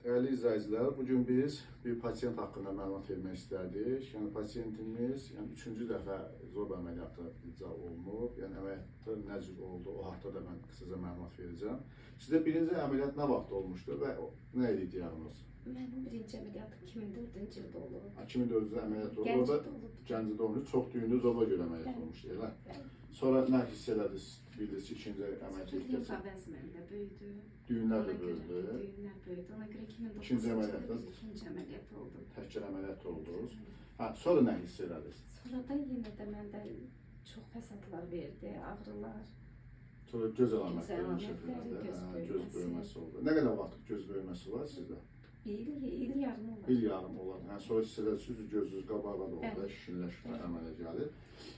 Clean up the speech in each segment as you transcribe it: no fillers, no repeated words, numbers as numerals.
Değerli izleyiciler, bugün biz bir pasiyent hakkında məlumat vermək istərdik. Yəni pasiyentimiz üçüncü dəfə zob əməliyyatı icra olunub. Yəni əməliyyatı nə cür oldu, o haqda da mən qısaca məlumat verəcəm. Sizdə birinci əməliyyat nə vaxt olmuşdu və nə idi diaqnoz? Mənim birinci əməliyyatım 2004-cü ildə olub. 2004-cü əməliyyat olub. Gəncədə olub. Gəncədə olmuş, çox düyünlü zoba görə əməliyyat olmuşdu, elə? Sonra nə hiss elədiniz? Bildiniz ki, ikinci əməliyyat Limf vəzmim də böyüdü. Düyünlər də böyüdü. Düyünlər böyüdü. Ona görə 2009-cu İkinci əməliyyatda ikinci əməliyyat oldu. təkrar əməliyyat oldunuz. Sonra nə hiss elədiniz? Sonra da yenə də məndə çox fəsadlar verdi, ağrılar. Sonra göz əlamətləri əlamətləri, göz böyüməsi oldu. Nə qədər vaxt göz böyüməsi var sizdə? İl yarım olar. İl yarım olar. Sonra hiss edirsiniz ki, gözünüz qabağa da oldu, şişkinləşmə əmələ gəlir.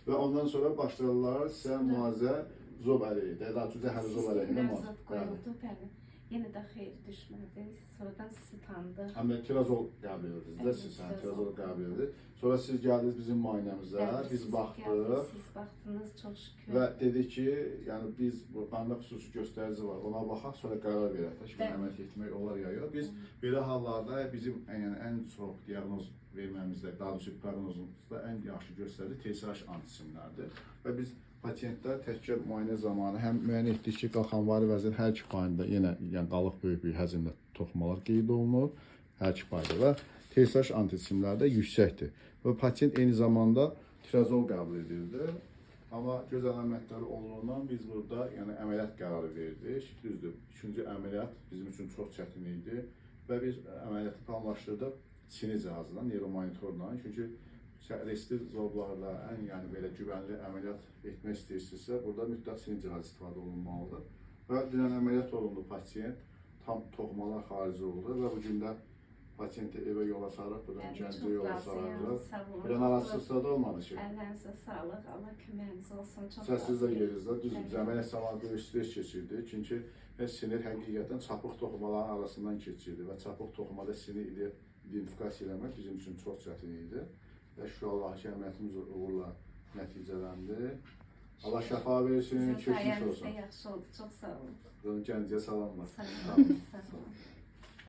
Və ondan sonra başladılar sizə müalicə zob əleyhi, daha çox zəhərli zob əleyhinə Zob qoyuldu, bəli. Yenə də xeyir düşmədi. Sonradan sizi tanıdıq. Tirazol qəbul edirdiniz də siz, tirazol qəbul edirdiniz. Sonra siz gəldiniz bizim müayinəmizə, biz baxdıq. Siz baxdınız, çox şükür. Və dedik ki, yəni biz bu qanda xüsusi göstərici var, ona baxaq, sonra qərar verək ki, əməliyyat etmək olar ya yox. Biz belə hallarda bizim ən çox diaqnoz verməmizdə, daha doğrusu proqnozumuzda ən yaxşı göstərici TSH antisimlərdir. Və biz pasiyentlər təkcə müayinə zamanı həm müəyyən etdik ki, qalxanvari vəzin hər iki payında yenə qalıq böyük həcmdə toxumalar qeyd olunur, hər iki payda və TSH antisimləri də yüksəkdir. Və pasiyent eyni zamanda tirazol qəbul edirdi. Amma göz əlamətləri olduğundan biz burada əməliyyat qərarı verdik. Düzdür, üçüncü əməliyyat bizim üçün çox çətin idi və biz əməliyyatı planlaşdırdıq sinir cihazından, neuromonitorla. Çünki riskli zoblarla ən belə güvənli əməliyyat etmək istəyirsinizsə, burada mütləq sinir cihazı istifadə olunmalıdır. Və dünən əməliyyat olundu pasiyent, tam toxumalar xarici oldu və bu gündə pasiyenti evə yola sarıq, buradan Gəncəyə yola sarıq. Bir narahatsızlıqda da olmadı ki. Əlinizə sağlıq, Allah köməyiniz olsun. Siz də yerinizdə, düzdür, biz əməliyyat zamanı böyük stres keçirdik. Çünki sinir həqiqətən çapıq toxumaların arasından keçirdi və çapıq toxumada sinir identifikasiya eləmək bizim üçün çox çətin idi. Və şükür Allah ki, əməliyyatımız uğurla nəticələndi. Allah şəfa versin, keçmiş olsun. Sayənizdə yaxşı oldu, çox sağ olun. Gəncəyə salamlar. Sağ olun, sağ olun.